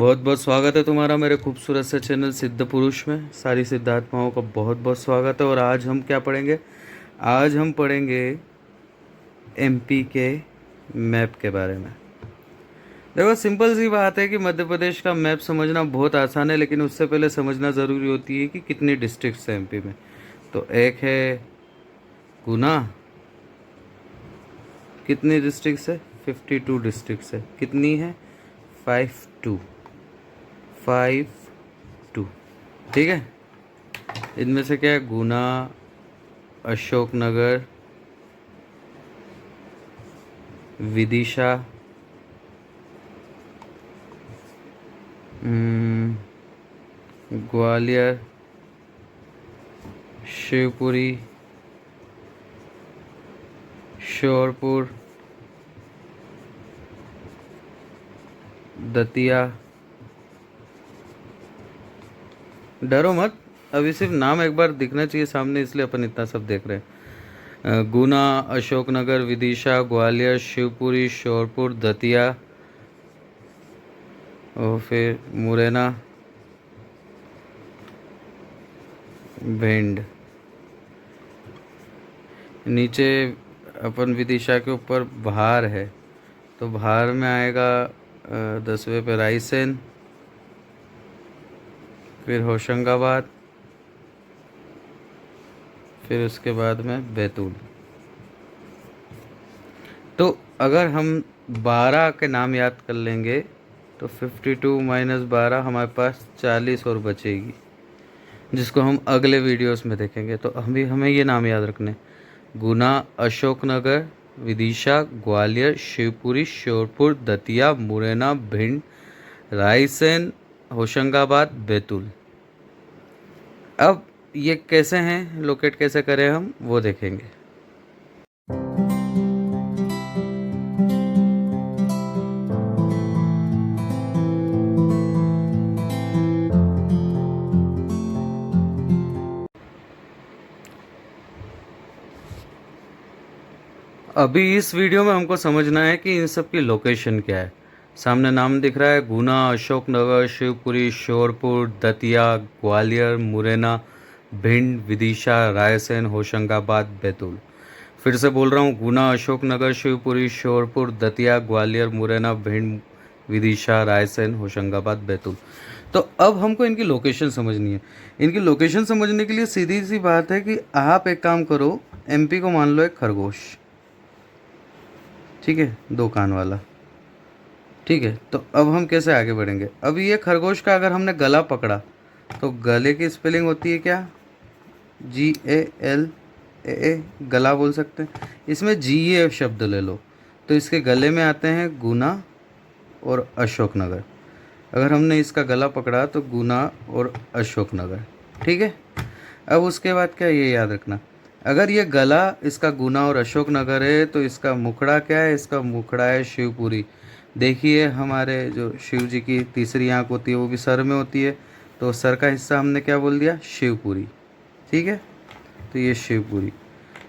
बहुत बहुत स्वागत है तुम्हारा मेरे खूबसूरत से चैनल सिद्ध पुरुष में। सारी सिद्ध आत्माओं का बहुत बहुत स्वागत है। और आज हम क्या पढ़ेंगे? आज हम पढ़ेंगे एमपी के मैप के बारे में। देखो, सिंपल सी बात है कि मध्य प्रदेश का मैप समझना बहुत आसान है, लेकिन उससे पहले समझना ज़रूरी होती है कि कितनी डिस्ट्रिक्ट्स हैं एमपी में। तो एक है गुना। कितनी डिस्ट्रिक्ट्स है? 52 डिस्ट्रिक्ट्स है। कितनी है? 52 52। ठीक है। इनमें से क्या है? गुना, अशोकनगर, विदिशा, ग्वालियर, शिवपुरी, श्योरपुर, दतिया। डरो मत, अभी सिर्फ नाम एक बार दिखना चाहिए सामने, इसलिए अपन इतना सब देख रहे हैं। गुना, अशोकनगर, विदिशा, ग्वालियर, शिवपुरी, श्योरपुर, दतिया और फिर मुरैना, भिंड। नीचे अपन विदिशा के ऊपर भार है, तो भार में आएगा 10वें पे रायसेन, फिर होशंगाबाद, फिर उसके बाद में बैतूल। तो अगर हम 12 के नाम याद कर लेंगे तो 52 माइनस 12 हमारे पास 40 और बचेगी, जिसको हम अगले वीडियोस में देखेंगे। तो हमें ये नाम याद रखने: गुना, अशोकनगर, विदिशा, ग्वालियर, शिवपुरी, श्योरपुर, दतिया, मुरैना, भिंड, रायसेन, होशंगाबाद, बैतूल। अब ये कैसे हैं, लोकेट कैसे करें हम, वो देखेंगे। अभी इस वीडियो में हमको समझना है कि इन सब की लोकेशन क्या है। सामने नाम दिख रहा है: गुना, अशोकनगर, शिवपुरी, श्योरपुर, दतिया, ग्वालियर, मुरैना, भिंड, विदिशा, रायसेन, होशंगाबाद, बैतूल। फिर से बोल रहा हूँ: गुना, अशोकनगर, शिवपुरी, श्योरपुर, दतिया, ग्वालियर, मुरैना, भिंड, विदिशा, रायसेन, होशंगाबाद, बैतूल। तो अब हमको इनकी लोकेशन समझनी है। इनकी लोकेशन समझने के लिए सीधी सी बात है कि आप एक काम करो, एमपी को मान लो एक खरगोश। ठीक है, 2 कान वाला। ठीक है, तो अब हम कैसे आगे बढ़ेंगे? अब ये खरगोश का अगर हमने गला पकड़ा तो गले की स्पेलिंग होती है क्या? GALA। गला बोल सकते हैं। इसमें GA शब्द ले लो, तो इसके गले में आते हैं गुना और अशोकनगर। अगर हमने इसका गला पकड़ा तो गुना और अशोकनगर। ठीक है। अब उसके बाद क्या, ये याद रखना, अगर ये गला इसका गुना और अशोकनगर है तो इसका मुखड़ा क्या है? इसका मुखड़ा है शिवपुरी। देखिए, हमारे जो शिव जी की तीसरी आंख होती है वो भी सर में होती है, तो सर का हिस्सा हमने क्या बोल दिया? शिवपुरी। ठीक है, तो ये शिवपुरी।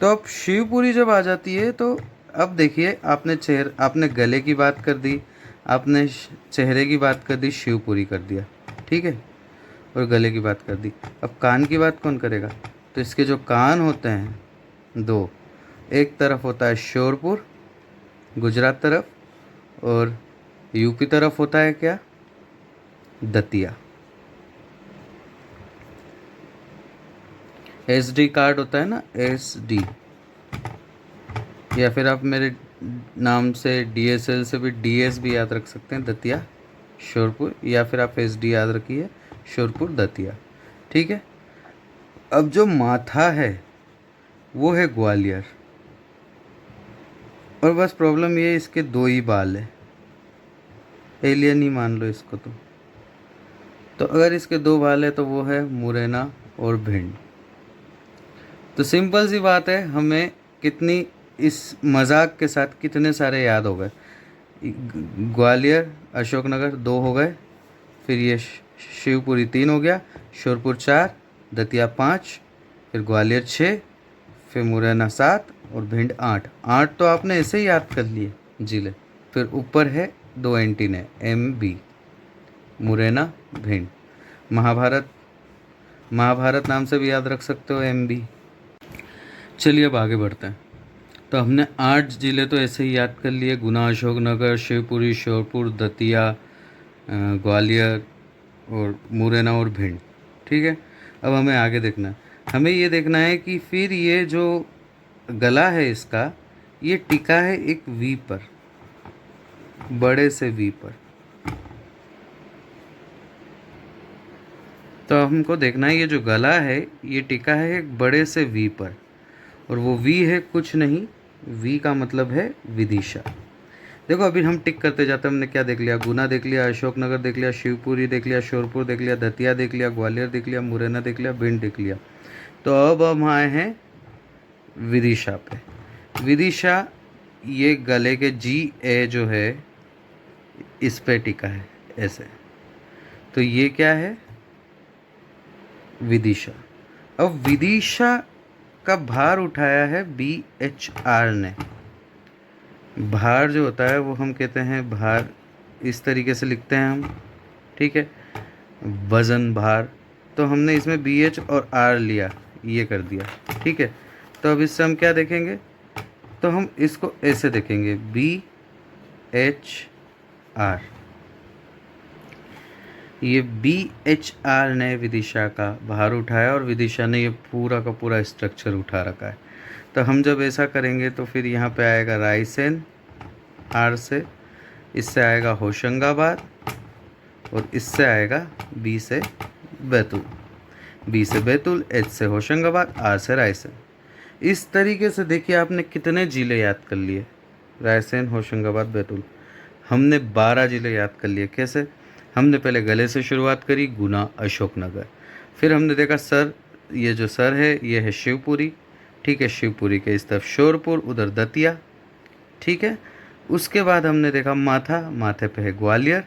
तो अब शिवपुरी जब आ जाती है तो अब देखिए, आपने गले की बात कर दी, आपने चेहरे की बात कर दी, शिवपुरी कर दिया। ठीक है, और गले की बात कर दी। अब कान की बात कौन करेगा? तो इसके जो कान होते हैं 2, एक तरफ होता है श्योरपुर गुजरात तरफ, और यूपी तरफ होता है क्या? दतिया। SD कार्ड होता है ना, SD, या फिर आप मेरे नाम से DSL से भी DS भी याद रख सकते हैं, दतिया श्योरपुर, या फिर आप SD याद रखिए, श्योरपुर दतिया। ठीक है। अब जो माथा है वो है ग्वालियर, और बस प्रॉब्लम ये है, इसके 2 ही बाल है। एलियन ही मान लो इसको। तो अगर इसके 2 बाल है तो वो है मुरैना और भिंड। तो सिंपल सी बात है, हमें कितनी इस मजाक के साथ कितने सारे याद हो गए। ग्वालियर, अशोकनगर 2 हो गए, फिर ये शिवपुरी 3 हो गया, श्योरपुर 4, दतिया 5, फिर ग्वालियर 6, फिर मुरैना 7 और भिंड 8। 8 तो आपने ऐसे ही याद कर लिए जिले। फिर ऊपर है 2 एंटीने MB। मुरैना, भिंड। महाभारत, महाभारत नाम से भी याद रख सकते हो, MB। चलिए अब आगे बढ़ते हैं। तो हमने 8 ज़िले तो ऐसे ही याद कर लिए, गुना, अशोकनगर, शिवपुरी, श्योपुर, दतिया, ग्वालियर और मुरैना और भिंड। ठीक है, अब हमें आगे देखना है। हमें ये देखना है कि फिर ये जो गला है इसका, ये टिका है एक V पर, बड़े से V पर। तो हमको देखना है ये जो गला है ये टिका है एक बड़े से V पर, और वो V है कुछ नहीं, V का मतलब है विदिशा। देखो अभी हम टिक करते जाते हैं। हमने क्या देख लिया? गुना देख लिया, अशोकनगर देख लिया, शिवपुरी देख लिया, श्योपुर देख लिया, दतिया देख लिया, ग्वालियर देख लिया, मुरैना देख लिया, भिंड देख लिया। तो अब हम आए हैं विदिशा पे। विदिशा ये गले के GA जो है इस पे टिका है ऐसे। तो ये क्या है? विदिशा। अब विदिशा का भार उठाया है BHR ने। भार जो होता है वो हम कहते हैं भार, इस तरीके से लिखते हैं हम, ठीक है, वज़न, भार। तो हमने इसमें BH और R लिया, ये कर दिया, ठीक है। तो अब इससे हम क्या देखेंगे? तो हम इसको ऐसे देखेंगे, BHR। ये BHR ने विदिशा का भार उठाया और विदिशा ने ये पूरा का पूरा स्ट्रक्चर उठा रखा है। तो हम जब ऐसा करेंगे तो फिर यहाँ पे आएगा रायसेन R से, इससे आएगा होशंगाबाद, और इससे आएगा B से बैतूल, B से बैतूल, H से होशंगाबाद, R से रायसेन। इस तरीके से देखिए आपने कितने ज़िले याद कर लिए, रायसेन, होशंगाबाद, बैतूल। हमने 12 ज़िले याद कर लिए। कैसे? हमने पहले गले से शुरुआत करी, गुना, अशोकनगर। फिर हमने देखा सर, ये जो सर है ये है शिवपुरी, ठीक है, शिवपुरी के इस तरफ श्योपुर, उधर दतिया, ठीक है। उसके बाद हमने देखा माथा, माथे पे है ग्वालियर,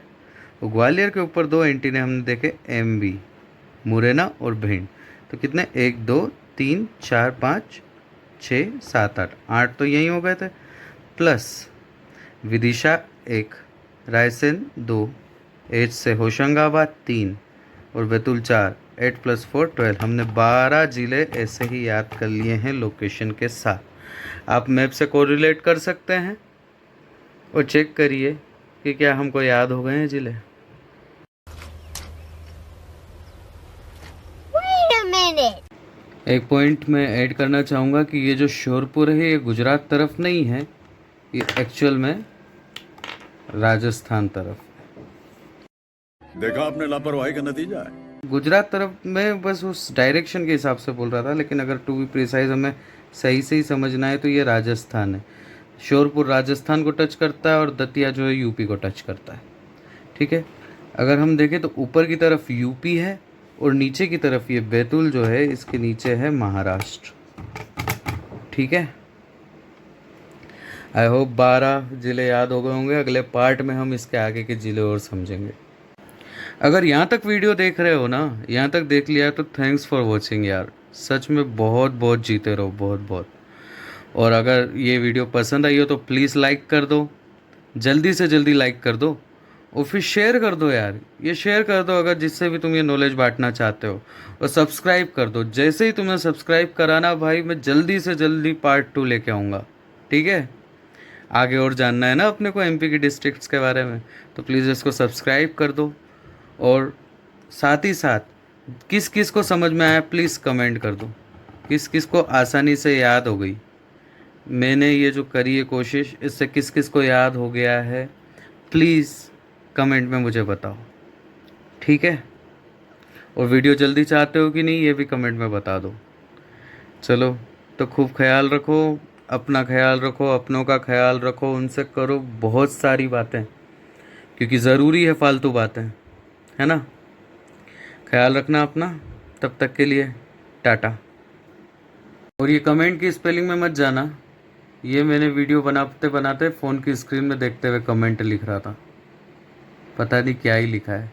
और ग्वालियर के ऊपर 2 एंटीने हमने देखे, MB, मुरैना और भिंड। तो कितने? 1 2 3 4 5 6 7 8, 8 तो यहीं हो गए थे, प्लस विदिशा 1, रायसेन 2, H से होशंगाबाद 3 और बैतूल 4, 8 + 4 12। हमने 12 ज़िले ऐसे ही याद कर लिए हैं लोकेशन के साथ। आप मैप से कोरिलेट कर सकते हैं और चेक करिए कि क्या हमको याद हो गए हैं ज़िले। एक पॉइंट मैं ऐड करना चाहूँगा कि ये जो श्योपुर है ये गुजरात तरफ नहीं है, ये एक्चुअल में राजस्थान तरफ। देखा आपने लापरवाही का नतीजा है। गुजरात तरफ में बस उस डायरेक्शन के हिसाब से बोल रहा था, लेकिन अगर टू बी प्रिसाइज हमें सही से ही समझना है तो ये राजस्थान है। श्योपुर राजस्थान को टच करता है और दतिया जो है यूपी को टच करता है, ठीक है। अगर हम देखें तो ऊपर की तरफ यूपी है और नीचे की तरफ ये बैतूल जो है इसके नीचे है महाराष्ट्र, ठीक है। आई होप 12 ज़िले याद हो गए होंगे। अगले पार्ट में हम इसके आगे के ज़िले और समझेंगे। अगर यहाँ तक वीडियो देख रहे हो ना, यहाँ तक देख लिया तो थैंक्स फॉर वॉचिंग यार, सच में बहुत बहुत जीते रहो, बहुत बहुत। और अगर ये वीडियो पसंद आई हो तो प्लीज़ लाइक कर दो, जल्दी से जल्दी लाइक कर दो, और फिर शेयर कर दो यार, ये शेयर कर दो अगर जिससे भी तुम ये नॉलेज बांटना चाहते हो, और सब्सक्राइब कर दो। जैसे ही तुम्हें सब्सक्राइब कराना भाई, मैं जल्दी से जल्दी पार्ट 2 लेके आऊँगा, ठीक है। आगे और जानना है ना अपने को MP की डिस्ट्रिक्ट्स के बारे में, तो प्लीज़ इसको सब्सक्राइब कर दो। और साथ ही साथ किस किस को समझ में आया प्लीज़ कमेंट कर दो, किस किस को आसानी से याद हो गई, मैंने ये जो करी है कोशिश, इससे किस किस को याद हो गया है, प्लीज़ कमेंट में मुझे बताओ, ठीक है। और वीडियो जल्दी चाहते हो कि नहीं ये भी कमेंट में बता दो। चलो तो खूब ख्याल रखो, अपना ख्याल रखो, अपनों का ख्याल रखो, उनसे करो बहुत सारी बातें, क्योंकि ज़रूरी है फालतू बातें, है ना। ख्याल रखना अपना, तब तक के लिए टाटा। और ये कमेंट की स्पेलिंग में मत जाना, ये मैंने वीडियो बनाते बनाते फ़ोन की स्क्रीन में देखते हुए कमेंट लिख रहा था, पता नहीं क्या ही लिखा है।